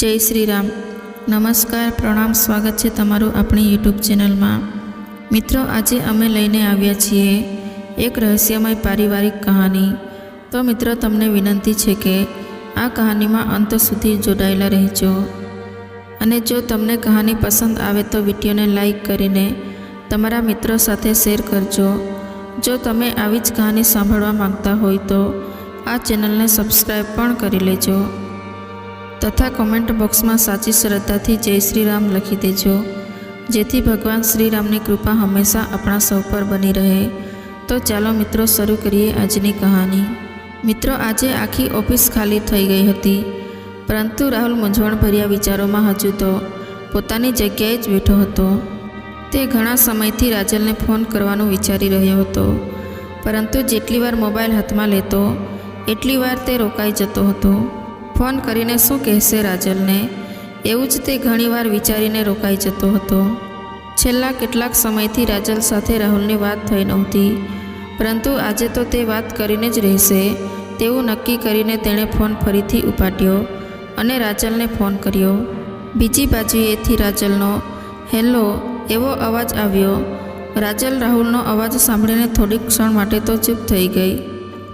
જય શ્રી રામ. નમસ્કાર, પ્રણામ, સ્વાગત છે તમારું આપણી યુટ્યુબ ચેનલમાં. મિત્રો, આજે અમે લઈને આવ્યા છીએ એક રહસ્યમય પારિવારિક કહાની. તો મિત્રો, તમને વિનંતી છે કે આ કહાનીમાં અંત સુધી જોડાયેલા રહેજો. અને જો તમને કહાની પસંદ આવે તો વિડીયોને લાઈક કરીને તમારા મિત્રો સાથે શેર કરજો. જો તમે આવી જ કહાની સાંભળવા માંગતા હોય તો આ ચેનલને સબસ્ક્રાઈબ પણ કરી લેજો તથા કોમેન્ટ બોક્સમાં સાચી શ્રદ્ધાથી જય શ્રી રામ લખી દેજો, જેથી ભગવાન શ્રીરામની કૃપા હંમેશા આપણા સૌ પર બની રહે. તો ચાલો મિત્રો, શરૂ કરીએ આજની કહાની. મિત્રો, આજે આખી ઓફિસ ખાલી થઈ ગઈ હતી, પરંતુ રાહુલ મૂંઝવણભર્યા વિચારોમાં હજુ તો પોતાની જગ્યાએ જ બેઠો હતો. તે ઘણા સમયથી રાજલને ફોન કરવાનું વિચારી રહ્યો હતો, પરંતુ જેટલી વાર મોબાઈલ હાથમાં લેતો એટલી વાર તે રોકાઈ જતો હતો. ફોન કરીને શું કહેશે રાજલને, એવું જ તે ઘણીવાર વિચારીને રોકાઈ જતો હતો. છેલ્લા કેટલાક સમયથી રાજલ સાથે રાહુલની વાત થઈ નહોતી, પરંતુ આજે તો તે વાત કરીને જ રહેશે તેવું નક્કી કરીને તેણે ફોન ફરીથી ઉપાડ્યો અને રાજલને ફોન કર્યો. બીજી બાજુએથી રાજલનો હેલો એવો અવાજ આવ્યો. રાજલ રાહુલનો અવાજ સાંભળીને થોડીક ક્ષણ માટે તો ચૂપ થઈ ગઈ.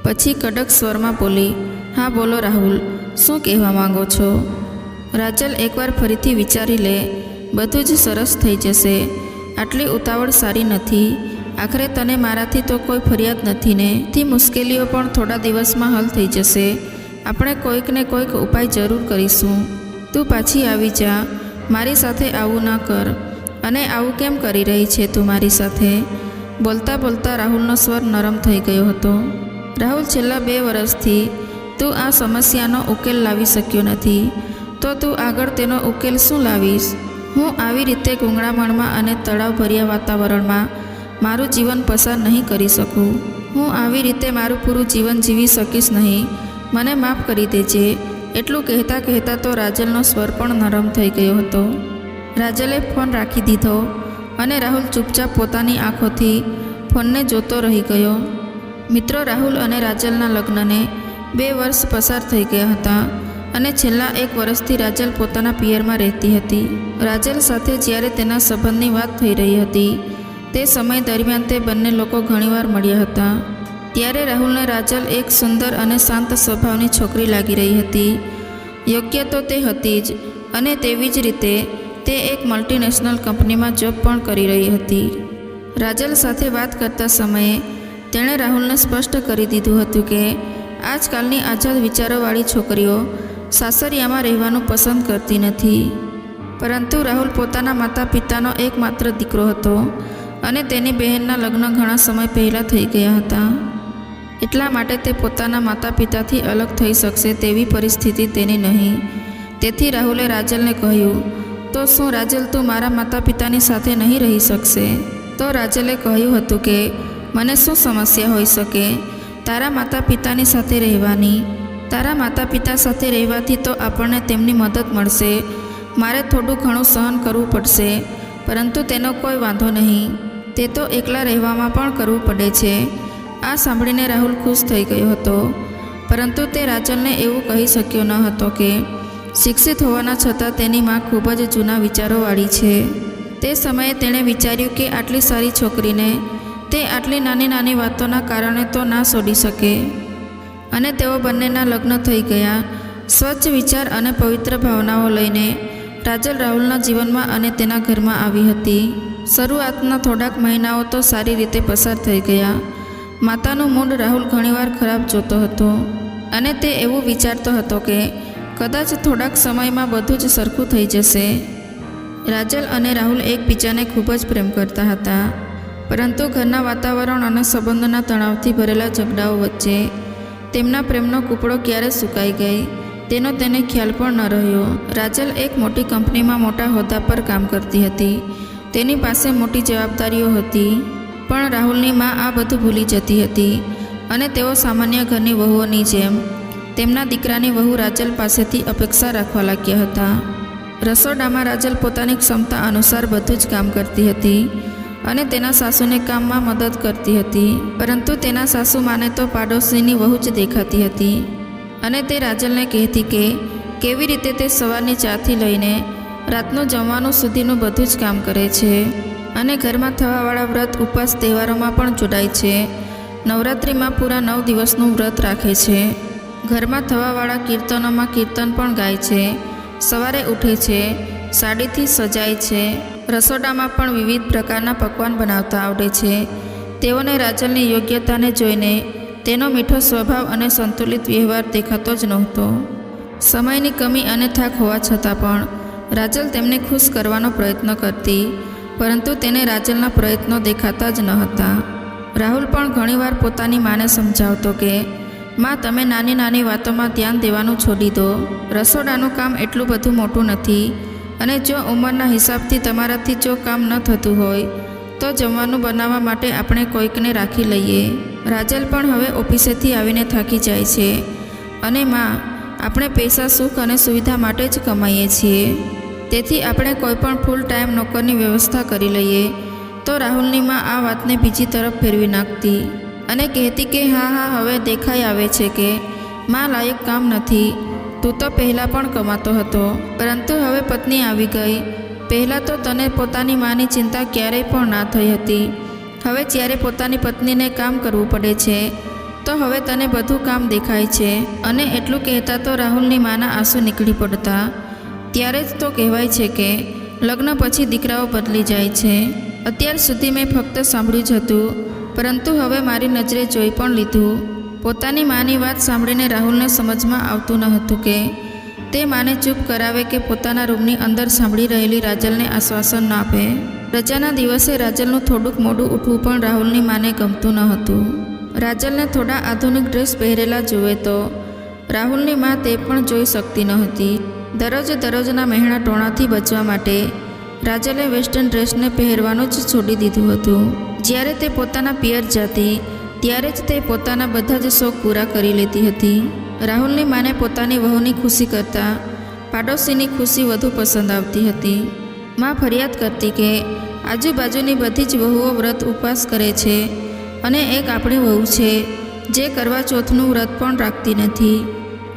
પછી કડક સ્વરમાં બોલી, હા બોલો રાહુલ, શું કહેવા માંગો છો? રાજલ એકવાર ફરીથી વિચારી લે, બધું જ સરસ થઈ જશે. આટલી ઉતાવળ સારી નથી. આખરે તને મારાથી તો કોઈ ફરિયાદ નથી ને. થી મુશ્કેલીઓ પણ થોડા દિવસમાં હલ થઈ જશે. આપણે કોઈક ને કોઈક ઉપાય જરૂર કરીશું. તું પાછી આવી જા, મારી સાથે આવું ન કર. અને આવું કેમ કરી રહી છે તું મારી સાથે? બોલતા બોલતા રાહુલનો સ્વર નરમ થઈ ગયો હતો. રાહુલ, છેલ્લા 2 વર્ષથી તું આ સમસ્યાનો ઉકેલ લાવી શક્યો નથી, તો તું આગળ તેનો ઉકેલ શું લાવીશ? હું આવી રીતે ગૂંગળામણમાં અને તળાવભર્યા વાતાવરણમાં મારું જીવન પસાર નહીં કરી શકું. હું આવી રીતે મારું પૂરું જીવન જીવી શકીશ નહીં. મને માફ કરી દેજે. એટલું કહેતા કહેતા તો રાજલનો સ્વર પણ નરમ થઈ ગયો હતો. રાજલે ફોન રાખી દીધો અને રાહુલ ચૂપચાપ પોતાની આંખોથી ફોનને જોતો રહી ગયો. મિત્રો, રાહુલ અને રાજલના લગ્નને 2 વર્ષ પસાર થઈ ગયા હતા અને છેલ્લા 1 વર્ષથી રાજલ પોતાના પિયરમાં રહેતી હતી. રાજલ સાથે જ્યારે તેના સંબંધની વાત થઈ રહી હતી તે સમય દરમિયાન તે બંને લોકો ઘણીવાર મળ્યા હતા. ત્યારે રાહુલને રાજલ એક સુંદર અને શાંત સ્વભાવની છોકરી લાગી રહી હતી. યોગ્ય તો તે હતી જ, અને તેવી જ રીતે તે એક મલ્ટીનેશનલ કંપનીમાં જોબ પણ કરી રહી હતી. રાજલ સાથે વાત કરતા સમયે તેણે રાહુલને સ્પષ્ટ કરી દીધું હતું કે આજકાલની આઝાદ વિચારોવાળી છોકરીઓ સાસરિયામાં રહેવાનું પસંદ કરતી નથી. પરંતુ રાહુલ પોતાના માતા પિતાનો એકમાત્ર દીકરો હતો અને તેની બહેનના લગ્ન ઘણા સમય પહેલાં થઈ ગયા હતા. એટલા માટે તે પોતાના માતા પિતાથી અલગ થઈ શકશે તેવી પરિસ્થિતિ તેની નહીં. તેથી રાહુલે રાજલને કહ્યું, તો શું રાજલ, તું મારા માતા પિતાની સાથે નહીં રહી શકશે? તો રાજલે કહ્યું હતું કે મને શું સમસ્યા હોઈ શકે તારા માતા પિતાની સાથે રહેવાની? તારા માતા પિતા સાથે રહેવાથી તો આપણને તેમની મદદ મળશે. મારે થોડું ઘણું સહન કરવું પડશે, પરંતુ તેનો કોઈ વાંધો નહીં. તે તો એકલા રહેવામાં પણ કરવું પડે છે. આ સાંભળીને રાહુલ ખુશ થઈ ગયો હતો, પરંતુ તે રાજલને એવું કહી શક્યો ન હતો કે શિક્ષિત હોવાના છતાં તેની માં ખૂબ જ જૂના વિચારોવાળી છે. તે સમયે તેણે વિચાર્યું કે આટલી સારી છોકરીને તે આટલી નાની નાની વાતોના કારણે તો ના છોડી શકે. અને તેઓ બંનેના લગ્ન થઈ ગયા. સ્વચ્છ વિચાર અને પવિત્ર ભાવનાઓ લઈને રાજલ રાહુલના જીવનમાં અને તેના ઘરમાં આવી હતી. શરૂઆતના થોડાક મહિનાઓ તો સારી રીતે પસાર થઈ ગયા. માતાનું મૂડ રાહુલ ઘણીવાર ખરાબ જોતો હતો અને તે એવું વિચારતો હતો કે કદાચ થોડાક સમયમાં બધું જ સરખું થઈ જશે. રાજલ અને રાહુલ એકબીજાને ખૂબ જ પ્રેમ કરતા હતા, પરંતુ ઘરના વાતાવરણ અને સંબંધના તણાવથી ભરેલા ઝઘડાઓ વચ્ચે તેમના પ્રેમનો કૂપળો ક્યારે સુકાઈ ગઈ તેનો તેને ખ્યાલ પણ ન રહ્યો. રાજલ એક મોટી કંપનીમાં મોટા હોદ્દા પર કામ કરતી હતી. તેની પાસે મોટી જવાબદારીઓ હતી, પણ રાહુલની માં આ બધું ભૂલી જતી હતી અને તેઓ સામાન્ય ઘરની વહુઓની જેમ તેમના દીકરાની વહુ રાજલ પાસેથી અપેક્ષા રાખવા લાગ્યા હતા. રસોડામાં રાજલ પોતાની ક્ષમતા અનુસાર બધું જ કામ કરતી હતી અને તેના સાસુને કામમાં મદદ કરતી હતી, પરંતુ તેના સાસુ માને તો પાડોશીની વહુ જ દેખાતી હતી અને તે રાજલને કહેતી કે કેવી રીતે તે સવારની ચાથી લઈને રાતનું જમવાનું સુધીનું બધું જ કામ કરે છે અને ઘરમાં થવાવાળા વ્રત ઉપવાસ તહેવારોમાં પણ જોડાય છે. નવરાત્રિમાં પૂરા 9 દિવસનું વ્રત રાખે છે. ઘરમાં થવાવાળા કીર્તનોમાં કીર્તન પણ ગાય છે. સવારે ઉઠે છે, સાડીથી સજાય છે. રસોડામાં પણ વિવિધ પ્રકારના પકવાન બનાવતા આવડે છે. તેઓને રાજલની યોગ્યતાને જોઈને તેનો મીઠો સ્વભાવ અને સંતુલિત વ્યવહાર દેખાતો જ નહોતો. સમયની કમી અને થાક હોવા છતાં પણ રાજલ તેમને ખુશ કરવાનો પ્રયત્ન કરતી, પરંતુ તેને રાજલના પ્રયત્નો દેખાતા જ ન હતા. રાહુલ પણ ઘણીવાર પોતાની માને સમજાવતો કે માં, તમે નાની નાની વાતોમાં ધ્યાન દેવાનું છોડી દો. રસોડાનું કામ એટલું બધું મોટું નથી અને જો ઉંમરના હિસાબથી તમારાથી જો કામ ન થતું હોય તો જમવાનું બનાવવા માટે આપણે કોઈકને રાખી લઈએ. રાજલ પણ હવે ઓફિસેથી આવીને થાકી જાય છે અને માં, આપણે પૈસા સુખ અને સુવિધા માટે જ કમાઈએ છીએ, તેથી આપણે કોઈ પણ ફૂલ ટાઈમ નોકરની વ્યવસ્થા કરી લઈએ. તો રાહુલની માં આ વાતને બીજી તરફ ફેરવી નાખતી અને કહેતી કે હા, હવે દેખાઈ આવે છે કે માં લાયક કામ નથી. તું તો પહેલાં પણ કમાતો હતો, પરંતુ હવે પત્ની આવી ગઈ. પહેલાં તો તને પોતાની માની ચિંતા ક્યારેય પણ ના થઈ હતી. હવે જ્યારે પોતાની પત્નીને કામ કરવું પડે છે તો હવે તને બધું કામ દેખાય છે. અને એટલું કહેતા તો રાહુલની માના આંસુ નીકળી પડતા. ત્યારે જ તો કહેવાય છે કે લગ્ન પછી દીકરાઓ બદલી જાય છે. અત્યાર સુધી મેં ફક્ત સાંભળ્યું જ હતું, પરંતુ હવે મારી નજરે જોઈ પણ લીધું. પોતાની માની વાત સાંભળીને રાહુલને સમજમાં આવતું ન હતું કે તે માને ચૂપ કરાવે કે પોતાના રૂમની અંદર સાંભળી રહેલી રાજલને આશ્વાસન ન આપે. રજાના દિવસે રાજલનું થોડુંક મોડું ઉઠવું પણ રાહુલની માને ગમતું ન હતું. રાજલને થોડા આધુનિક ડ્રેસ પહેરેલા જુએ તો રાહુલની માં તે પણ જોઈ શકતી ન હતી. દરરોજના મહેણા ટોણાથી બચવા માટે રાજલે વેસ્ટર્ન ડ્રેસને પહેરવાનું જ છોડી દીધું હતું. જ્યારે તે પોતાના પિયર જતી ત્યારે જ તે પોતાના બધા જ શોખ પૂરા કરી લેતી હતી. રાહુલની માને પોતાની વહુની ખુશી કરતાં પાડોશીની ખુશી વધુ પસંદ આવતી હતી. માં ફરિયાદ કરતી કે આજુબાજુની બધી જ વહુઓ વ્રત ઉપવાસ કરે છે અને એક આપણી વહુ છે જે કરવા ચોથનું વ્રત પણ રાખતી નથી.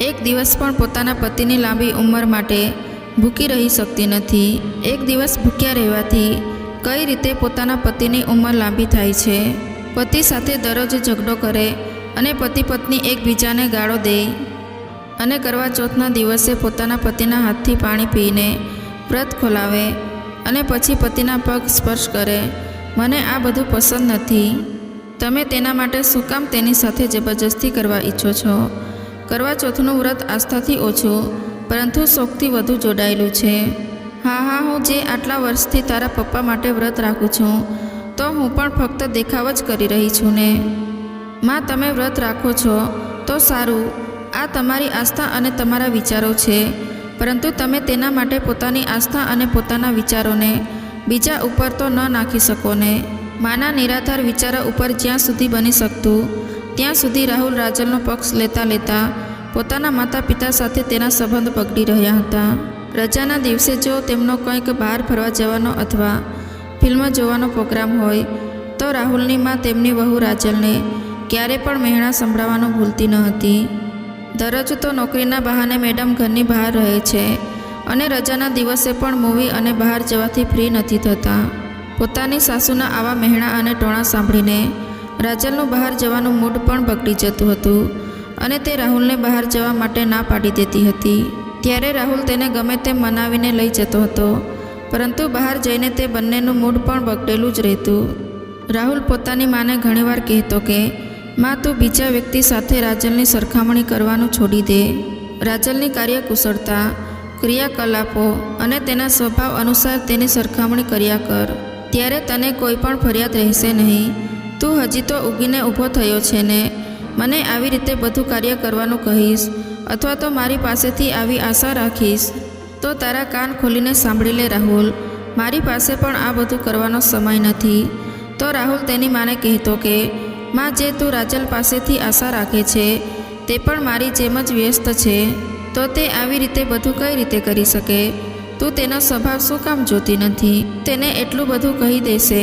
એક દિવસ પણ પોતાના પતિની લાંબી ઉંમર માટે ભૂખી રહી શકતી નથી. એક દિવસ ભૂખ્યા રહેવાથી કઈ રીતે પોતાના પતિની ઉંમર લાંબી થાય છે. પતિ સાથે દરરોજ ઝઘડો કરે અને પતિ પત્ની એકબીજાને ગાળો દે અને કરવા ચોથના દિવસે પોતાના પતિના હાથથી પાણી પીને વ્રત ખોલાવે અને પછી પતિના પગ સ્પર્શ કરે. મને આ બધું પસંદ નથી. તમે તેના માટે શું કામ તેની સાથે જબરજસ્તી કરવા ઈચ્છો છો? કરવા ચોથનું વ્રત આસ્થાથી ઓછું પરંતુ શોખથી વધુ જોડાયેલું છે. હા, હું જે આટલા વર્ષથી તારા પપ્પા માટે વ્રત રાખું છું તો હું પણ ફક્ત દેખાવ જ કરી રહી છું ને. માં, તમે વ્રત રાખો છો તો સારું, આ તમારી આસ્થા અને તમારા વિચારો છે, પરંતુ તમે તેના માટે પોતાની આસ્થા અને પોતાના વિચારોને બીજા ઉપર તો ન નાખી શકો ને. માના નિરાધાર વિચારો ઉપર જ્યાં સુધી બની શકતું ત્યાં સુધી રાહુલ રાજલનો પક્ષ લેતા પોતાના માતા પિતા સાથે તેના સંબંધ બગડી રહ્યા હતા. રજાના દિવસે જો તેમનો કંઈક બહાર ફરવા જવાનો અથવા ફિલ્મ જોવાનો પ્રોગ્રામ હોય તો રાહુલની માં તેમની વહુ રાજલને ક્યારે પણ મહેણા સંભળાવવાનું ભૂલતી ન હતી. દરરોજ તો નોકરીના બહાને મેડમ ઘરની બહાર રહે છે અને રજાના દિવસે પણ મૂવી અને બહાર જવાથી ફ્રી નથી થતા. પોતાની સાસુના આવા મહેણા અને ટોણા સાંભળીને રાજલનું બહાર જવાનું મૂડ પણ બગડી જતું હતું અને તે રાહુલને બહાર જવા માટે ના પાડી દેતી હતી. ત્યારે રાહુલ તેને ગમે તેમ મનાવીને લઈ જતો હતો, પરંતુ બહાર જઈને તે બંનેનું મૂડ પણ બગડેલું જ રહેતું. રાહુલ પોતાની માને ઘણીવાર કહેતો કે માં, તું બીજા વ્યક્તિ સાથે રાજલની સરખામણી કરવાનું છોડી દે. રાજલની કાર્યકુશળતા, ક્રિયાકલાપો અને તેના સ્વભાવ અનુસાર તેની સરખામણી કર્યા કર, ત્યારે તને કોઈ પણ ફરિયાદ રહેશે નહીં. તું હજી તો ઊગીને ઊભો થયો છે ને મને આવી રીતે બધું કાર્ય કરવાનું કહીશ અથવા તો મારી પાસેથી આવી આશા રાખીશ તો તારા કાન ખોલીને સાંભળી લે રાહુલ, મારી પાસે પણ આ બધું કરવાનો સમય નથી. તો રાહુલ તેની માને કહેતો કે માં, જે તું રાજલ પાસેથી આશા રાખે છે તે પણ મારી જેમ જ વ્યસ્ત છે, તો તે આવી રીતે બધું કઈ રીતે કરી શકે? તું તેનો સ્વભાવ શું કામ જોતી નથી? તેને એટલું બધું કહી દેશે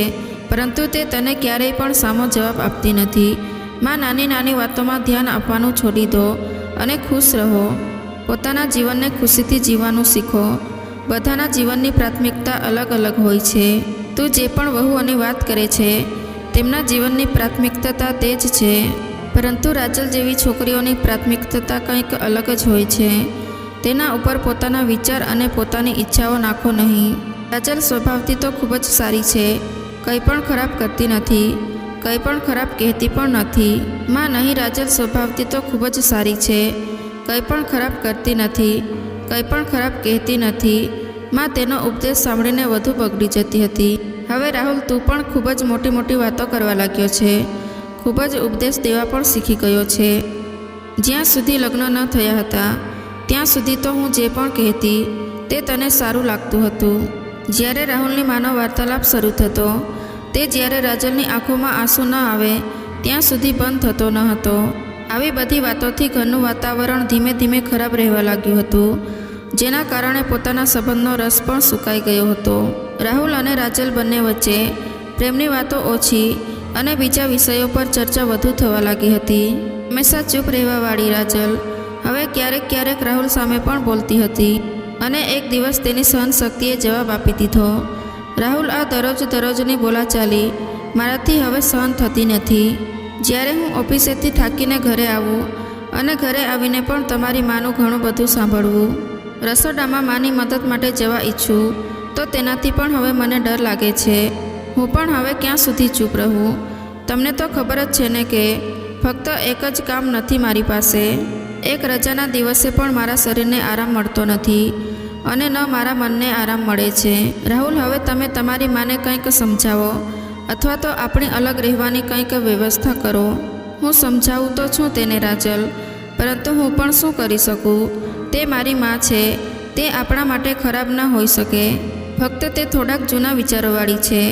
પરંતુ તે તને ક્યારેય પણ સામો જવાબ આપતી નથી. માં, નાની નાની વાતોમાં ધ્યાન આપવાનું છોડી દો અને ખુશ રહો. પોતાના જીવનને ખુશીથી જીવવાનું શીખો. બધાના જીવનની પ્રાથમિકતા અલગ અલગ હોય છે. તું જે પણ વહુઓની વાત કરે છે તેમના જીવનની પ્રાથમિકતા તે જ છે, પરંતુ રાજલ જેવી છોકરીઓની પ્રાથમિકતા કંઈક અલગ જ હોય છે. તેના ઉપર પોતાના વિચાર અને પોતાની ઈચ્છાઓ નાખો નહીં. રાજલ સ્વભાવથી તો ખૂબ જ સારી છે, કંઈ પણ ખરાબ કરતી નથી, કંઈ પણ ખરાબ કહેતી પણ નથી. માં નહીં, રાજલ સ્વભાવથી તો ખૂબ જ સારી છે, કંઈ પણ ખરાબ કરતી નથી, કંઈ પણ ખરાબ કહેતી નથી. માં તેનો ઉપદેશ સાંભળીને વધુ બગડી જતી હતી. હવે રાહુલ, તું પણ ખૂબ જ મોટી મોટી વાતો કરવા લાગ્યો છે, ખૂબ જ ઉપદેશ દેવા પણ શીખી ગયો છે. જ્યાં સુધી લગ્ન ન થયા હતા ત્યાં સુધી તો હું જે પણ કહેતી તે તને સારું લાગતું હતું. જ્યારે રાહુલની માનો વાર્તાલાપ શરૂ થતો તે જ્યારે રાજલની આંખોમાં આંસુ ન આવે ત્યાં સુધી બંધ થતો ન હતો. આવી બધી વાતોથી ઘરનું વાતાવરણ ધીમે ધીમે ખરાબ રહેવા લાગ્યું હતું, જેના કારણે પોતાના સંબંધનો રસ પણ સુકાઈ ગયો હતો. રાહુલ અને રાજલ બંને વચ્ચે પ્રેમની વાતો ઓછી અને બીજા વિષયો પર ચર્ચા વધુ થવા લાગી હતી. હંમેશા ચૂપ રહેવાવાળી રાજલ હવે ક્યારેક ક્યારેક રાહુલ સામે પણ બોલતી હતી અને એક દિવસ તેની સહનશક્તિએ જવાબ આપી દીધો. રાહુલ, આ દરરોજની બોલાચાલી મારાથી હવે સહન થતી નથી. જ્યારે હું ઓફિસેથી થાકીને ઘરે આવું અને ઘરે આવીને પણ તમારી માનું ઘણું બધું સાંભળવું, રસોડામાં માની મદદ માટે જવા ઈચ્છું તો તેનાથી પણ હવે મને ડર લાગે છે. હું પણ હવે ક્યાં સુધી ચૂપ રહું? તમને તો ખબર જ છે ને કે ફક્ત એક જ કામ નથી મારી પાસે. એક રજાના દિવસે પણ મારા શરીરને આરામ મળતો નથી અને ન મારા મનને આરામ મળે છે. રાહુલ, હવે તમે તમારી માને કંઈક સમજાવો અથવા તો આપણી અલગ રહેવાની કંઈક વ્યવસ્થા કરો. હું સમજાવું તો છું તેને રાજલ, પરંતુ હું પણ શું કરી શકું? તે મારી માં છે, તે આપણા માટે ખરાબ ન હોઈ શકે. ફક્ત તે થોડાક જૂના વિચારોવાળી છે.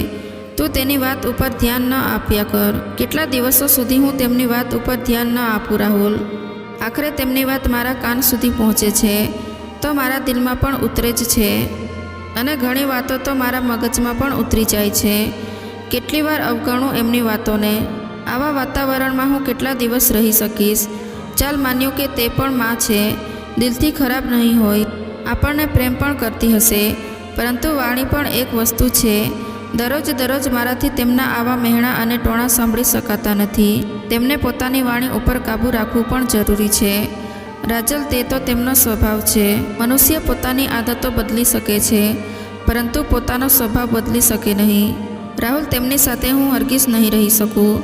તું તેની વાત ઉપર ધ્યાન ન આપ્યા કર. કેટલા દિવસો સુધી હું તેમની વાત ઉપર ધ્યાન ન આપું રાહુલ? આખરે તેમની વાત મારા કાન સુધી પહોંચે છે તો મારા દિલમાં પણ ઉતરે જ છે અને ઘણી વાતો તો મારા મગજમાં પણ ઉતરી જાય છે. કેટલી વાર અવગણું એમની વાતોને. આવા વાતાવરણમાં હું કેટલા દિવસ રહી શકીશ? ચાલ, માન્યું કે તે પણ માં છે, દિલથી ખરાબ નહીં હોય, આપણને પ્રેમ પણ કરતી હશે, પરંતુ વાણી પણ એક વસ્તુ છે. દરરોજ મારાથી તેમના આવા મહેણા અને ટોણા સાંભળી શકાતા નથી. તેમને પોતાની વાણી ઉપર કાબૂ રાખવું પણ જરૂરી છે. રાજલ, તે તો તેમનો સ્વભાવ છે. મનુષ્ય પોતાની આદતો બદલી શકે છે, પરંતુ પોતાનો સ્વભાવ બદલી શકે નહીં. રાહુલ, તેમની સાથે હું હરગીઝ નહીં રહી શકું.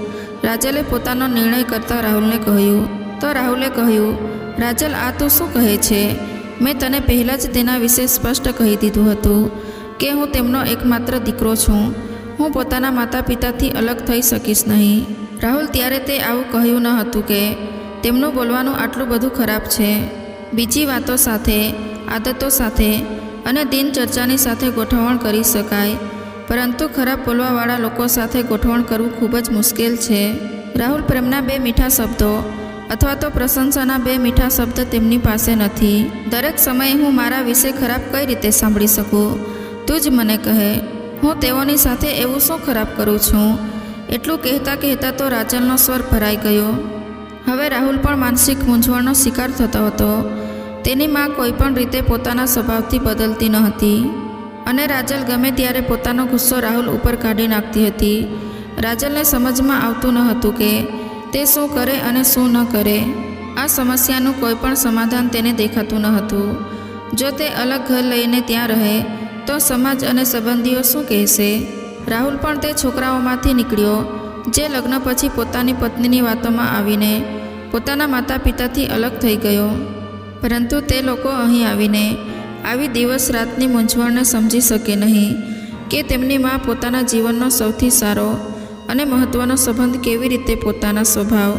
રાજલે પોતાનો નિર્ણય કરતા રાહુલને કહ્યું. તો રાહુલે કહ્યું, રાજલ, આ તું શું કહે છે? મેં તને પહેલાં જ તેના વિશે સ્પષ્ટ કહી દીધું હતું કે હું તેમનો એકમાત્ર દીકરો છું. હું પોતાના માતા પિતાથી અલગ થઈ શકીશ નહીં. રાહુલ, ત્યારે તે આવું કહ્યું ન હતું કે તેમનું બોલવાનું આટલું બધું ખરાબ છે. બીજી વાતો સાથે, આદતો સાથે અને દિનચર્ચાની સાથે ગોઠવણ કરી શકાય, પરંતુ ખરાબ બોલવાવાળા લોકો સાથે ગોઠવણ કરવું ખૂબ જ મુશ્કેલ છે. રાહુલ, પ્રેમના બે મીઠા શબ્દો અથવા તો પ્રશંસાના બે મીઠા શબ્દ તેમની પાસે નથી. દરેક સમયે હું મારા વિશે ખરાબ કઈ રીતે સાંભળી શકું? તું જ મને કહે. હું તેઓની સાથે એવું શું ખરાબ કરું છું? એટલું કહેતા તો રાજલનો સ્વર ભરાઈ ગયો. હવે રાહુલ પણ માનસિક મૂંઝવણનો શિકાર થતો હતો. તેની માં કોઈ પણ રીતે પોતાના સ્વભાવથી બદલતી ન હતી અને રાજલ ગમે ત્યારે પોતાનો ગુસ્સો રાહુલ ઉપર કાઢી નાખતી હતી. રાજલને સમજમાં આવતું ન હતું કે તે શું કરે અને શું ન કરે. આ સમસ્યાનું કોઈ પણ સમાધાન તેને દેખાતું ન હતું. જો તે અલગ ઘર લઈને ત્યાં રહે તો સમાજ અને સંબંધીઓ શું કહેશે? રાહુલ પણ તે છોકરાઓમાંથી નીકળ્યો જે લગ્ન પછી પોતાની પત્નીની વાતોમાં આવીને પોતાના માતા પિતાથી અલગ થઈ ગયો. પરંતુ તે લોકો અહીં આવીને આવી દિવસ રાતની મૂંઝવણને સમજી શકે નહીં કે તેમની માં પોતાના જીવનનો સૌથી સારો અને મહત્ત્વનો સંબંધ કેવી રીતે પોતાના સ્વભાવ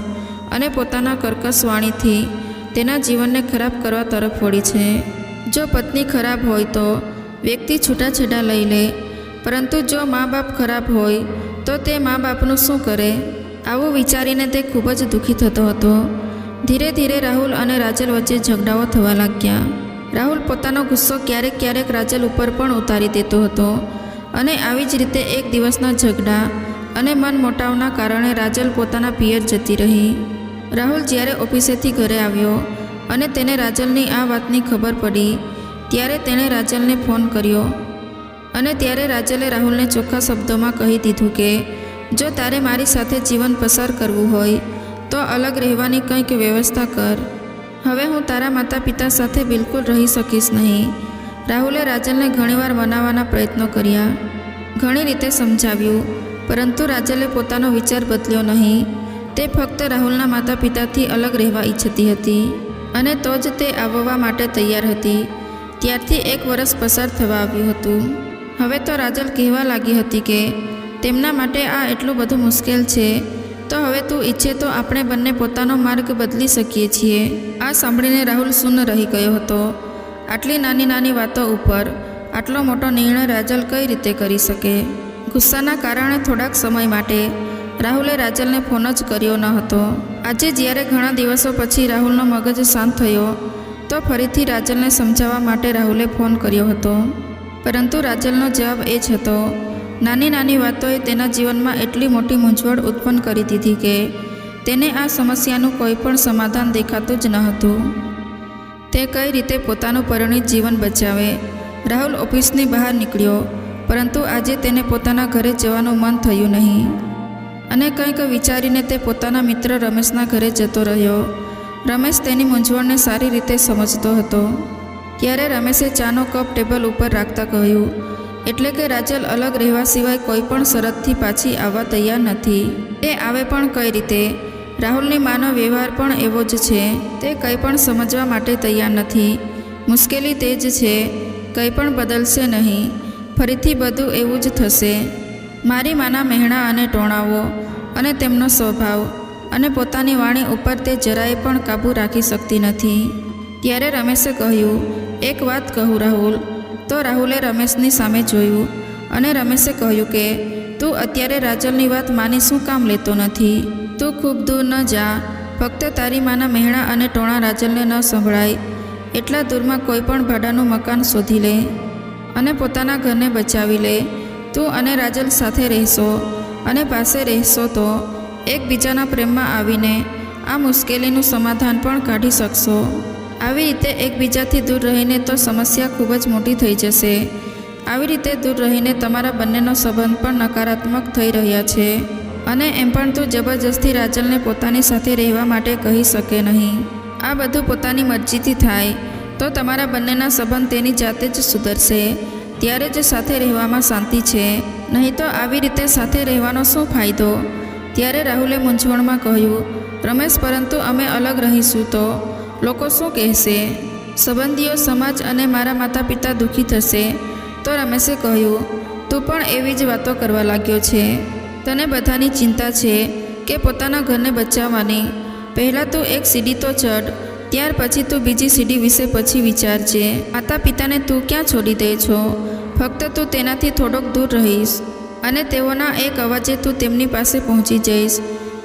અને પોતાના કર્કશ વાણીથી તેના જીવનને ખરાબ કરવા તરફ વળી છે. જો પત્ની ખરાબ હોય તો વ્યક્તિ છૂટાછેડા લઈ લે, પરંતુ જો મા બાપ ખરાબ હોય તો તે મા બાપનું શું કરે? આવું વિચારીને તે ખૂબ જ દુઃખી થતો હતો. ધીરે ધીરે રાહુલ અને રાજલ વચ્ચે ઝઘડાઓ થવા લાગ્યા. રાહુલ પોતાનો ગુસ્સો ક્યારેક રાજલ ઉપર પણ ઉતારી દેતો હતો અને આવી જ રીતે એક દિવસના ઝઘડા અને મન મોટાવના કારણે રાજલ પોતાના પિયર જતી રહી. રાહુલ જ્યારે ઓફિસેથી ઘરે આવ્યો અને તેને રાજલની આ વાતની ખબર પડી ત્યારે તેણે રાજલને ફોન કર્યો અને ત્યારે રાજલે રાહુલને ચોખ્ખા શબ્દોમાં કહી દીધું કે જો તારે મારી સાથે જીવન પસાર કરવું હોય તો અલગ રહેવાની કંઈક વ્યવસ્થા કર. હવે હું તારા માતા પિતા સાથે બિલકુલ રહી શકીશ નહીં. રાહુલે રાજલને ઘણીવાર મનાવવાના પ્રયત્નો કર્યા, ઘણી રીતે સમજાવ્યું, પરંતુ રાજલે પોતાનો વિચાર બદલ્યો નહીં. તે ફક્ત રાહુલના માતા પિતાથી અલગ રહેવા ઈચ્છતી હતી અને તો જ તે આવવા માટે તૈયાર હતી. ત્યારથી 1 વર્ષ પસાર થવા આવ્યું હતું. હવે તો રાજલ કહેવા લાગી હતી કે તેમના માટે આ એટલું બધું મુશ્કેલ છે, તો હવે તું ઈચ્છે તો આપણે બંને પોતાનો માર્ગ બદલી શકીએ છીએ. આ સાંભળીને રાહુલ શૂન્ય રહી ગયો હતો. આટલી નાની નાની વાતો ઉપર આટલો મોટો નિર્ણય રાજલ કઈ રીતે કરી શકે? ગુસ્સાના કારણે થોડાક સમય માટે રાહુલે રાજલને ફોન જ કર્યો ન હતો. આજે જ્યારે ઘણા દિવસો પછી રાહુલનો મગજ શાંત થયો તો ફરીથી રાજલને સમજાવવા માટે રાહુલે ફોન કર્યો હતો, પરંતુ રાજલનો જવાબ એ જ હતો. નાની નાની વાતોએ તેના જીવનમાં એટલી મોટી મૂંઝવણ ઉત્પન્ન કરી દીધી કે તેને આ સમસ્યાનું કોઈ પણ સમાધાન દેખાતું જ ન હતું. તે કઈ રીતે પોતાનું પરિણીત જીવન બચાવે? રાહુલ ઓફિસની બહાર નીકળ્યો, પરંતુ આજે તેને પોતાના ઘરે જવાનું મન થયું નહીં અને કંઈક વિચારીને તે પોતાના મિત્ર રમેશના ઘરે જતો રહ્યો. રમેશ તેની મૂંઝવણને સારી રીતે સમજતો હતો. ત્યારે રમેશે ચાનો કપ ટેબલ ઉપર રાખતા કહ્યું, એટલે કે રાજલ અલગ રહેવા સિવાય કોઈ પણ શરતથી પાછી આવવા તૈયાર નથી. તે આવે પણ કઈ રીતે? રાહુલની માનો વ્યવહાર પણ એવો જ છે. તે કંઈ પણ સમજવા માટે તૈયાર નથી. મુશ્કેલી તે જ છે, કંઈ પણ બદલશે નહીં. ફરીથી બધું એવું જ થશે. મારી માના મહેણા અને ટોણાઓ અને તેમનો સ્વભાવ અને પોતાની વાણી ઉપર તે જરાય પણ કાબૂ રાખી શકતી નથી. ત્યારે રમેશે કહ્યું, એક વાત કહું રાહુલ. તો રાહુલે રમેશની સામે જોયું અને રમેશે કહ્યું કે તું અત્યારે રાજલની વાત માની શું કામ લેતો નથી? તું ખૂબ દૂર ન જા. ફક્ત તારી માના મહેણા અને ટોણા રાજલને ન સંભળાય એટલા દૂરમાં કોઈ પણ ભાડાનું મકાન શોધી લે અને પોતાના ઘરને બચાવી લે. તું અને રાજલ સાથે રહેશો અને પાસે રહેશો તો એકબીજાના પ્રેમમાં આવીને આ મુશ્કેલીનું સમાધાન પણ કાઢી શકશો. આવી રીતે એકબીજાથી દૂર રહીને તો સમસ્યા ખૂબ જ મોટી થઈ જશે. આવી રીતે દૂર રહીને તમારા બંનેનો સંબંધ પણ નકારાત્મક થઈ રહ્યા છે અને એમ પણ તું જબરજસ્તી રાજલને પોતાની સાથે રહેવા માટે કહી શકે નહીં. આ બધું પોતાની મરજીથી થાય તો તમારા બંનેના સંબંધ તેની જાતે જ સુધરશે. ત્યારે જ સાથે રહેવામાં શાંતિ છે, નહીં તો આવી રીતે સાથે રહેવાનો શું ફાયદો? ત્યારે રાહુલે મૂંઝવણમાં કહ્યું, રમેશ, પરંતુ અમે અલગ રહીશું તો લોકો શું કહેશે? સંબંધીઓ, સમાજ અને મારા માતા પિતા દુઃખી થશે. તો રમેશે કહ્યું, તું પણ એવી જ વાતો કરવા લાગ્યો છે. તને બધાની ચિંતા છે કે પોતાના ઘરને બચાવવાની. પહેલાં તું એક સીડી તો ચઢ, ત્યાર પછી તું બીજી સીડી વિશે પછી વિચારજે. માતા પિતાને તું ક્યાં છોડી દે છો? ફક્ત તું તેનાથી થોડોક દૂર રહીશ અને તેઓના એક અવાજે તું તેમની પાસે પહોંચી જઈશ.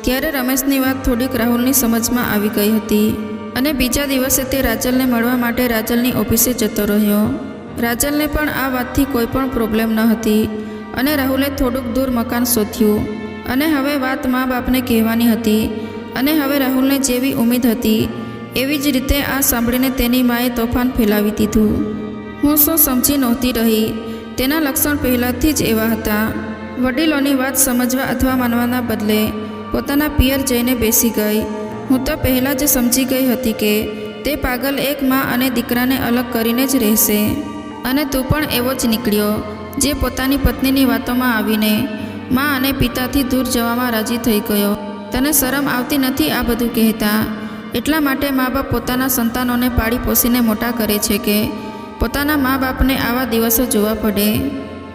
ત્યારે રમેશની વાત થોડીક રાહુલની સમજમાં આવી ગઈ હતી અને બીજા દિવસે તે રાજલને મળવા માટે રાજલની ઓફિસે જતો રહ્યો. રાજલને પણ આ વાતથી કોઈ પણ પ્રોબ્લેમ ન હતી અને રાહુલે થોડુંક દૂર મકાન શોધ્યું અને હવે વાત મા બાપને કહેવાની હતી. અને હવે રાહુલને જેવી ઉમ્મીદ હતી એવી જ રીતે આ સાંભળીને તેની માએ તોફાન ફેલાવી દીધું. હું શું સમજી નહોતી રહી? તેના લક્ષણ પહેલાંથી જ એવા હતા. વડીલોની વાત સમજવા અથવા માનવાના બદલે પોતાના પિયર જઈને બેસી ગઈ. હું તો પહેલાં જ સમજી ગઈ હતી કે તે પાગલ એક મા અને દીકરાને અલગ કરીને જ રહેશે અને તું પણ એવો જ નીકળ્યો જે પોતાની પત્નીની વાતોમાં આવીને મા અને પિતાથી દૂર જવામાં રાજી થઈ ગયો. તને શરમ આવતી નથી આ બધું કહેતા? એટલા માટે મા બાપ પોતાના સંતાનોને પાળી પોસીને મોટા કરે છે કે પોતાના મા બાપને આવા દિવસો જોવા પડે.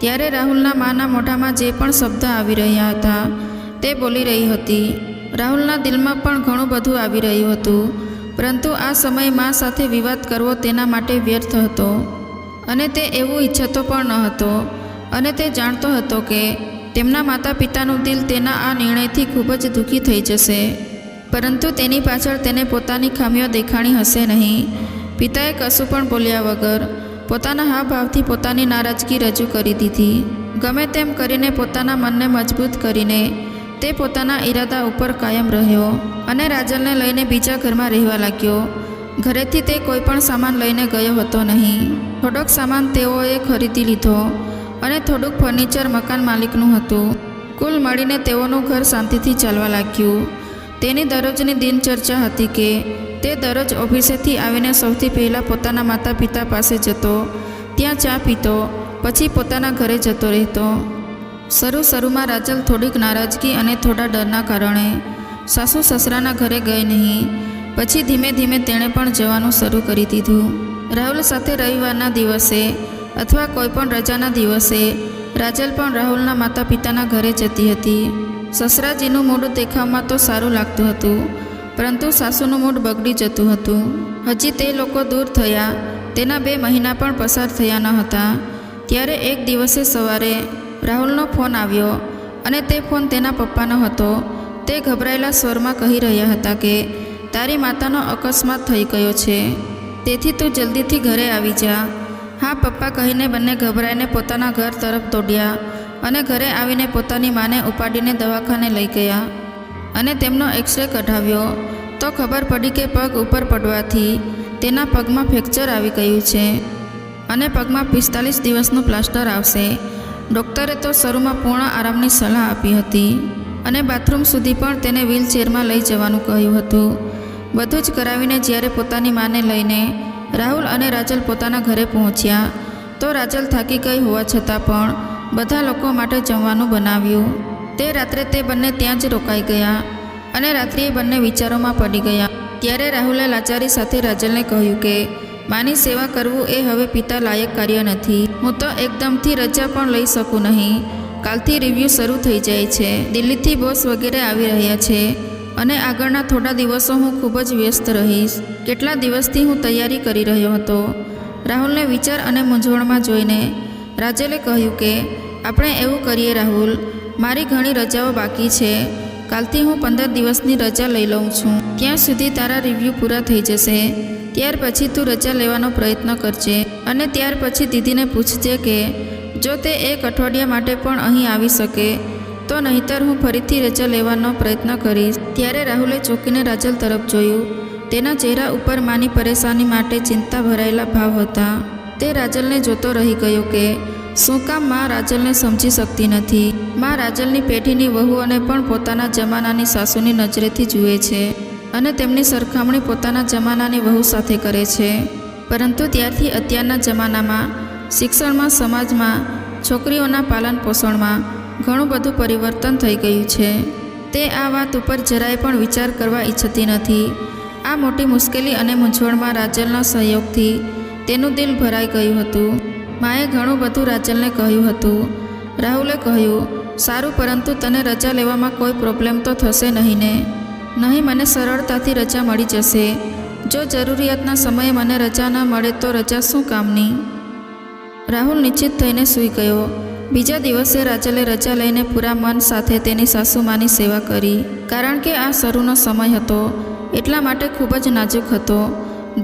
ત્યારે રાહુલના માના મોઢામાં જે પણ શબ્દ આવી રહ્યા હતા તે બોલી રહી હતી. રાહુલના દિલમાં પણ ઘણું બધું આવી રહ્યું હતું, પરંતુ આ સમયે મા સાથે વિવાદ કરવો તેના માટે વ્યર્થ હતો અને તે એવું ઈચ્છતો પણ ન હતો. અને તે જાણતો હતો કે તેમના માતા પિતાનું દિલ તેના આ નિર્ણયથી ખૂબ જ દુઃખી થઈ જશે, પરંતુ તેની પાછળ તેને પોતાની ખામીઓ દેખાણી હશે નહીં. પિતાએ કશું પણ બોલ્યા વગર પોતાના હાવભાવથી પોતાની નારાજગી રજૂ કરી દીધી. ગમે તેમ કરીને પોતાના મનને મજબૂત કરીને તે પોતાના ઈરાદા ઉપર કાયમ રહ્યો અને રાજલને લઈને બીજા ઘરમાં રહેવા લાગ્યો. ઘરેથી તે કોઈ પણ સામાન લઈને ગયો હતો નહીં. થોડોક સામાન તેઓએ ખરીદી લીધો અને થોડુંક ફર્નિચર મકાન માલિકનું હતું. કુલ મળીને તેઓનું ઘર શાંતિથી ચાલવા લાગ્યું. તેની દરરોજની દિનચર્યા હતી કે તે દરરોજ ઓફિસેથી આવીને સૌથી પહેલાં પોતાના માતા પિતા પાસે જતો, ત્યાં ચા પીતો, પછી પોતાના ઘરે જતો રહેતો. શરૂમાં રાજલ થોડીક નારાજગી અને થોડા ડરના કારણે સાસુ સસરાના ઘરે ગઈ નહીં. પછી ધીમે ધીમે તેણે પણ જવાનું શરૂ કરી દીધું. રાહુલ સાથે રવિવારના દિવસે અથવા કોઈ પણ રજાના દિવસે રાજલ પણ રાહુલના માતા પિતાના ઘરે જતી હતી. સસરાજીનું મૂડ દેખાવમાં તો સારું લાગતું હતું, પરંતુ સાસુનું મૂડ બગડી જતું હતું. હજી તે લોકો દૂર થયા તેના 2 મહિના પણ પસાર થયા ન હતા. ત્યારે એક દિવસે સવારે રાહુલનો ફોન આવ્યો અને તે ફોન તેના પપ્પાનો હતો. તે ગભરાયેલા સ્વરમાં કહી રહ્યા હતા કે તારી માતાનો અકસ્માત થઈ ગયો છે, તેથી તું જલ્દીથી ઘરે આવી જા. હા પપ્પા કહીને બંને ગભરાઈને પોતાના ઘર તરફ દોડ્યા અને ઘરે આવીને પોતાની માને ઉપાડીને દવાખાને લઈ ગયા અને તેમનો એક્સરે કઢાવ્યો તો ખબર પડી કે પગ ઉપર પડવાથી તેના પગમાં ફ્રેક્ચર આવી ગયું છે અને પગમાં 45 દિવસનું પ્લાસ્ટર આવશે. ડૉક્ટરે તો શરૂમાં પૂર્ણ આરામની સલાહ આપી હતી અને બાથરૂમ સુધી પણ તેને વ્હીલચેરમાં લઈ જવાનું કહ્યું હતું. બધું જ કરાવીને જ્યારે પોતાની માને લઈને રાહુલ અને રાજલ પોતાના ઘરે પહોંચ્યા તો રાજલ થાકી ગઈ હોવા છતાં પણ બધા લોકો માટે જમવાનું બનાવ્યું. તે રાત્રે તે બંને ત્યાં જ રોકાઈ ગયા અને રાત્રિએ બંને વિચારોમાં પડી ગયા. ત્યારે રાહુલે લાચારી સાથે રાજલને કહ્યું કે માની સેવા કરવું એ હવે પિતા લાયક કાર્ય નથી. હું તો એકદમથી રજા પણ લઈ શકું નહીં. કાલથી રિવ્યૂ શરૂ થઈ જાય છે. દિલ્હીથી બોસ વગેરે આવી રહ્યા છે અને આગળના થોડા દિવસો હું ખૂબ જ વ્યસ્ત રહીશ. કેટલા દિવસથી હું તૈયારી કરી રહ્યો હતો. રાહુલને વિચાર અને મૂંઝવણમાં જોઈને રાજલે કહ્યું કે આપણે એવું કરીએ રાહુલ, મારી ઘણી રજાઓ બાકી છે. કાલથી હું 15 દિવસની રજા લઈ લઉં છું. ત્યાં સુધી તારા રિવ્યૂ પૂરા થઈ જશે. ત્યાર પછી તું રજા લેવાનો પ્રયત્ન કરજે અને ત્યાર પછી દીદીને પૂછજે કે જો તે 1 અઠવાડિયા માટે પણ અહીં આવી શકે તો, નહીંતર હું ફરીથી રજા લેવાનો પ્રયત્ન કરીશ. ત્યારે રાહુલે ચોંકીને રાજલ તરફ જોયું. તેના ચહેરા ઉપર માની પરેશાની માટે ચિંતા ભરાયેલા ભાવ હતા. તે રાજલને જોતો રહી ગયો કે શું કામ માં રાજલને સમજી શકતી નથી. માં રાજલની પેઢીની વહુઓને પણ પોતાના જમાનાની સાસુની નજરેથી જુએ છે અને તેમની સરખામણી પોતાના જમાનાની વહુ સાથે કરે છે. પરંતુ ત્યારથી અત્યારના જમાનામાં શિક્ષણમાં, સમાજમાં, છોકરીઓના પાલન પોષણમાં ઘણું બધું પરિવર્તન થઈ ગયું છે. તે આ વાત ઉપર જરાય પણ વિચાર કરવા ઈચ્છતી નથી. આ મોટી મુશ્કેલી અને મૂંઝવણમાં રાજલના સહયોગથી તેનું દિલ ભરાઈ ગયું હતું. માએ ઘણું બધું રાજલને કહ્યું હતું. રાહુલે કહ્યું, સારું, પરંતુ તને રજા લેવામાં કોઈ પ્રોબ્લેમ તો થશે નહીં ને? નહીં, મને સરળતાથી રજા મળી જશે. જો જરૂરિયાતના સમયે મને રજા ન મળે તો રજા શું કામની? રાહુલ નિશ્ચિત થઈને સૂઈ ગયો. બીજા દિવસે રાજલે રજા લઈને પૂરા મન સાથે તેની સાસુમાની સેવા કરી. કારણ કે આ શરૂનો સમય હતો એટલા માટે ખૂબ જ નાજુક હતો.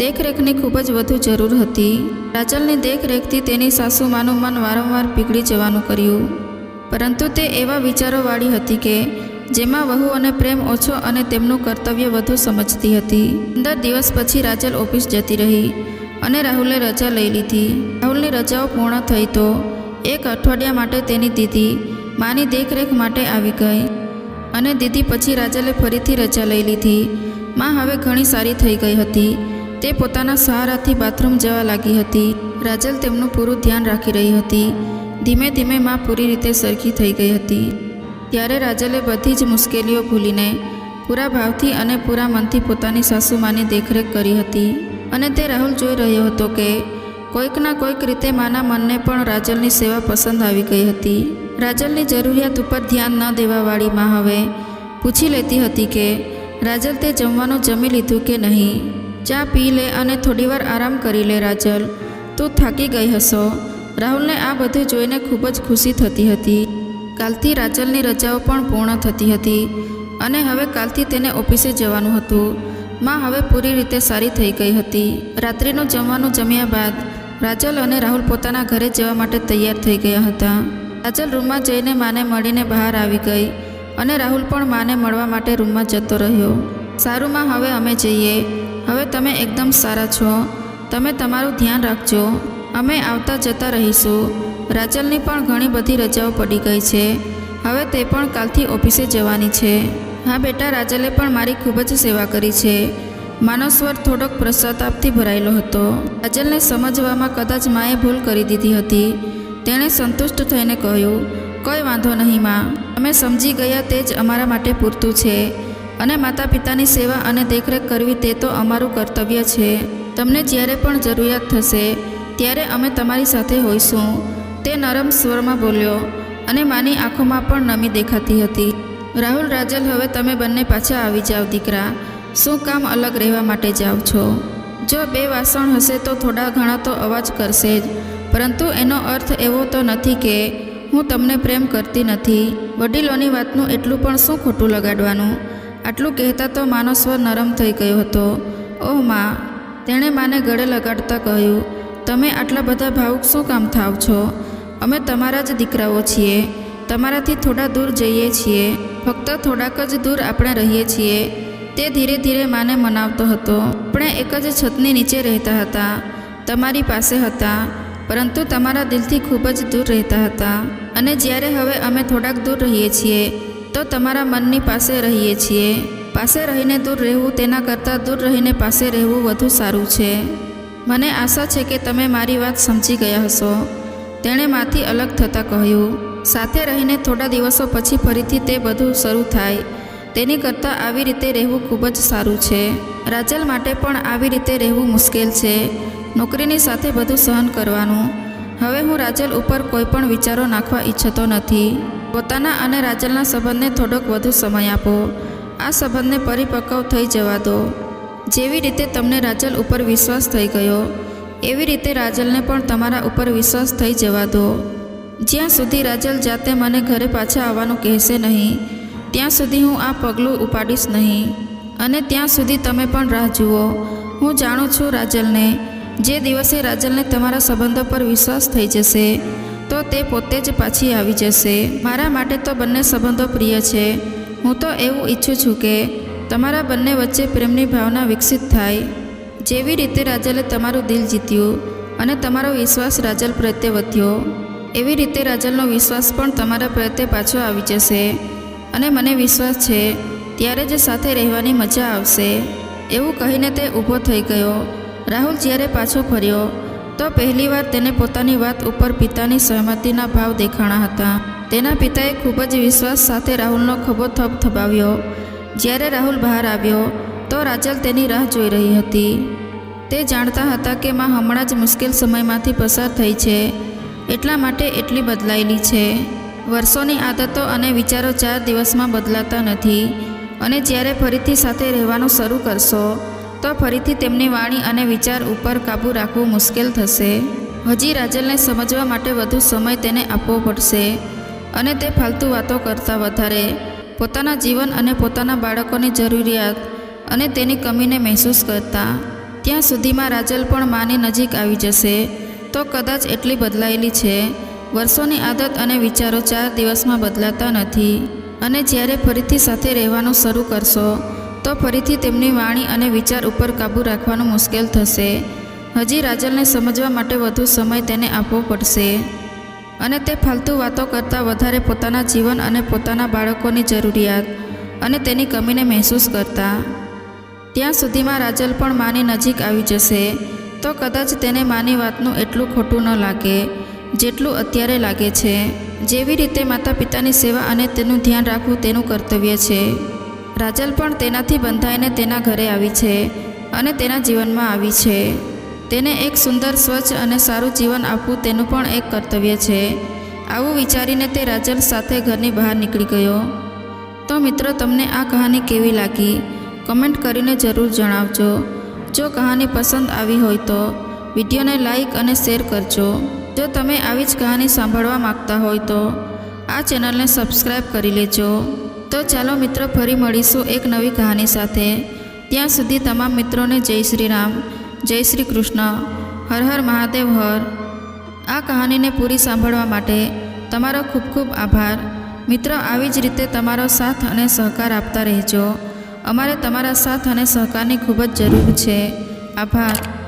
દેખરેખની ખૂબ જ વધુ જરૂર હતી. રાજલની દેખરેખથી તેની સાસુમાનું મન વારંવાર પીગળી જવાનું કર્યું. પરંતુ તે એવા વિચારોવાળી હતી કે જેમાં વહુઓને પ્રેમ ઓછો અને તેમનું કર્તવ્ય વધુ સમજતી હતી. 15 દિવસ પછી રાજલ ઓફિસ જતી રહી અને રાહુલે રજા લઈ લીધી. રાહુલની રજાઓ પૂર્ણ થઈ તો 1 અઠવાડિયા માટે તેની દીદી માની દેખરેખ માટે આવી ગઈ અને દીદી પછી રાજલે ફરીથી રજા લઈ લીધી. માં હવે ઘણી સારી થઈ ગઈ હતી. તે પોતાના સહારાથી બાથરૂમ જવા લાગી હતી. રાજલ તેમનું પૂરું ધ્યાન રાખી રહી હતી. ધીમે ધીમે માં પૂરી રીતે સરખી થઈ ગઈ હતી. ત્યારે રાજલે બધી જ મુશ્કેલીઓ ભૂલીને પૂરા ભાવથી અને પૂરા મનથી પોતાની સાસુમાની દેખરેખ કરી હતી. અને તે રાહુલ જોઈ રહ્યો હતો કે કોઈકના કોઈક રીતે માના મનને પણ રાજલની સેવા પસંદ આવી ગઈ હતી. રાજલની જરૂરિયાત ઉપર ધ્યાન ન દેવાવાળી માં હવે પૂછી લેતી હતી કે રાજલ તે જમવાનું જમી લીધું કે નહીં? ચા પી લે અને થોડીવાર આરામ કરી લે રાજલ, તું થાકી ગઈ હશો. રાહુલને આ બધું જોઈને ખૂબ જ ખુશી થતી હતી. કાલથી રાજલની રજાઓ પણ પૂર્ણ થતી હતી અને હવે કાલથી તેને ઓફિસે જવાનું હતું. માં હવે પૂરી રીતે સારી થઈ ગઈ હતી. રાત્રિનું જમવાનું જમ્યા બાદ રાજલ અને રાહુલ પોતાના ઘરે જવા માટે તૈયાર થઈ ગયા હતા. રાજલ રૂમમાં જઈને માને મળીને બહાર આવી ગઈ અને રાહુલ પણ માને મળવા માટે રૂમમાં જતો રહ્યો. સારું માં, હવે અમે જઈએ. હવે તમે એકદમ સારા છો. તમે તમારું ધ્યાન રાખજો. અમે આવતા જતા રહીશું. રાજલની પણ ઘણી બધી રજાઓ પડી ગઈ છે. હવે તે પણ કાલથી ઓફિસે જવાની છે. હા બેટા, રાજલે પણ મારી ખૂબ જ સેવા કરી છે. માનો સ્વર થોડોક પશ્ચાતાપથી ભરાયેલો હતો. રાજલને સમજવામાં કદાચ માએ ભૂલ કરી દીધી હતી. તેણે સંતુષ્ટ થઈને કહ્યું, કોઈ વાંધો નહીં માં, તમે સમજી ગયા તે જ અમારા માટે પૂરતું છે. અને માતા પિતાની સેવા અને દેખરેખ કરવી તે તો અમારું કર્તવ્ય છે. તમને જ્યારે પણ જરૂરિયાત થશે ત્યારે અમે તમારી સાથે હોઈશું. તે નરમ સ્વરમાં બોલ્યો અને માની આંખોમાં પણ નમી દેખાતી હતી. રાહુલ, રાજલ, હવે તમે બંને પાછા આવી જાઓ દીકરા. શું કામ અલગ રહેવા માટે જાઓ છો? જો 2 વાસણ હશે તો થોડા ઘણા તો અવાજ કરશે જ, પરંતુ એનો અર્થ એવો તો નથી કે હું તમને પ્રેમ કરતી નથી. વડીલોની વાતનું એટલું પણ શું ખોટું લગાડવાનું? આટલું કહેતા તો માનો સ્વર નરમ થઈ ગયો હતો. ઓહ માં, તેણે માને ગળે લગાડતા કહ્યું, તમે આટલા બધા ભાવુક શું કામ થાવ છો? અમે તમારા જ દીકરાઓ છીએ. તમારાથી થોડા દૂર જઈએ છીએ. ફક્ત થોડાક જ દૂર આપણે રહીએ છીએ. તે ધીરે ધીરે માને મનાવતો હતો. આપણે એક જ છતની નીચે રહેતા હતા. તમારી પાસે હતા, પરંતુ તમારા દિલથી ખૂબ જ દૂર રહેતા હતા. અને જ્યારે હવે અમે થોડાક દૂર રહીએ છીએ તો તમારા મનની પાસે રહીએ છીએ. પાસે રહીને દૂર રહેવું તેના કરતાં દૂર રહીને પાસે રહેવું વધુ સારું છે. મને આશા છે કે તમે મારી વાત સમજી ગયા હશો. તેણે માથી અલગ થતાં કહ્યું. સાથે રહીને થોડા દિવસો પછી ફરીથી તે બધું શરૂ થાય તેની કરતાં આવી રીતે રહેવું ખૂબ જ સારું છે. રાજલ માટે પણ આવી રીતે રહેવું મુશ્કેલ છે. નોકરીની સાથે બધું સહન કરવાનું. હવે હું રાજલ ઉપર કોઈ પણ વિચારો નાખવા ઈચ્છતો નથી. પોતાના અને રાજલના સંબંધને થોડોક વધુ સમય આપો. આ સંબંધને પરિપક્વ થઈ જવા દો. જેવી રીતે તમને રાજલ ઉપર વિશ્વાસ થઈ ગયો, એવી રીતે રાજલને પણ તમારા ઉપર વિશ્વાસ થઈ જવા દો. જ્યાં સુધી રાજલ જાતે મને ઘરે પાછા આવવાનું કહેશે નહીં, ત્યાં સુધી હું આ પગલું ઉપાડીશ નહીં. અને ત્યાં સુધી તમે પણ રાહ જુઓ. હું જાણું છું રાજલને. જે દિવસે રાજલને તમારા સંબંધો પર વિશ્વાસ થઈ જશે તો તે પોતે જ પાછી આવી જશે. મારા માટે તો બંને સંબંધો પ્રિય છે. હું તો એવું ઈચ્છું છું કે તમારા બંને વચ્ચે પ્રેમની ભાવના વિકસિત થાય. જેવી રીતે રાજલે તમારું દિલ જીત્યું અને તમારો વિશ્વાસ રાજલ પ્રત્યે વધ્યો, એવી રીતે રાજલનો વિશ્વાસ પણ તમારા પ્રત્યે પાછો આવી જશે. અને મને વિશ્વાસ છે ત્યારે જ સાથે રહેવાની મજા આવશે. એવું કહીને તે ઊભો થઈ ગયો. રાહુલ જ્યારે પાછો ફર્યો તો પહેલીવાર તેને પોતાની વાત ઉપર પિતાની સહમતિના ભાવ દેખાણા હતા. તેના પિતાએ ખૂબ જ વિશ્વાસ સાથે રાહુલનો ખભો થપથપાવ્યો. જ્યારે રાહુલ બહાર આવ્યો તો રાજલ તેની રાહ જોઈ રહી હતી. તે જાણતા હતા કે માં હમણાં જ મુશ્કેલ સમયમાંથી પસાર થઈ છે, એટલા માટે એટલી બદલાયેલી છે. વર્ષોની આદતો અને વિચારો 4 દિવસમાં બદલાતા નથી. અને જ્યારે ફરીથી સાથે રહેવાનું શરૂ કરશો તો ફરીથી તેમની વાણી અને વિચાર ઉપર કાબૂ રાખવું મુશ્કેલ થશે. હજી રાજલને સમજવા માટે વધુ સમય તેને આપવો પડશે. અને તે ફાલતુ વાતો કરતાં વધારે પોતાના જીવન અને પોતાના બાળકોની જરૂરિયાત અને તેની કમીને મહેસૂસ કરતા ત્યાં સુધીમાં રાજલ પણ માની નજીક આવી જશે. તો કદાચ એટલી બદલાયેલી છે. વર્ષોની આદત અને વિચારો 4 દિવસમાં બદલાતા નથી. અને જ્યારે ફરીથી સાથે રહેવાનું શરૂ કરશો તો ફરીથી તેમની વાણી અને વિચાર ઉપર કાબૂ રાખવાનું મુશ્કેલ થશે. હજી રાજલને સમજવા માટે વધુ સમય તેને આપવો પડશે. અને તે ફાલતુ વાતો કરતાં વધારે પોતાના જીવન અને પોતાના બાળકોની જરૂરિયાત અને તેની કમીને મહેસૂસ કરતા ત્યાં સુધીમાં રાજલ પણ માની નજીક આવી જશે. તો કદાચ તેને માની વાતનું એટલું ખોટું ન લાગે જેટલું અત્યારે લાગે છે. જેવી રીતે માતા પિતાની સેવા અને તેનું ધ્યાન રાખવું તેનું કર્તવ્ય છે, રાજલ પણ તેનાથી બંધાઈને તેના ઘરે આવી છે અને તેના જીવનમાં આવી છે. તેને એક સુંદર, સ્વચ્છ અને સારું જીવન આપવું તેનું પણ એક કર્તવ્ય છે. આવું વિચારીને તે રાજલ સાથે ઘરની બહાર નીકળી ગયો. તો મિત્રો, તમને આ કહાની કેવી લાગી કમેન્ટ કરીને જરૂર જણાવજો. જો કહાની પસંદ આવી હોય તો વિડીયોને લાઈક અને શેર કરજો. જો તમે આવી જ કહાની સાંભળવા માગતા હોય તો આ ચેનલને સબસ્ક્રાઈબ કરી લેજો. તો ચાલો મિત્રો, ફરી મળીશું એક નવી કહાની સાથે. ત્યાં સુધી તમામ મિત્રોને જય શ્રી રામ, જય શ્રી કૃષ્ણ, હર હર મહાદેવ હર. આ કહાનીને પૂરી સાંભળવા માટે તમારો ખૂબ ખૂબ આભાર. મિત્રો, આવી જ રીતે તમારો સાથ અને સહકાર આપતા રહેજો. અમારે તમારા સાથ અને સહકારની ખૂબ જ જરૂર છે. આભાર.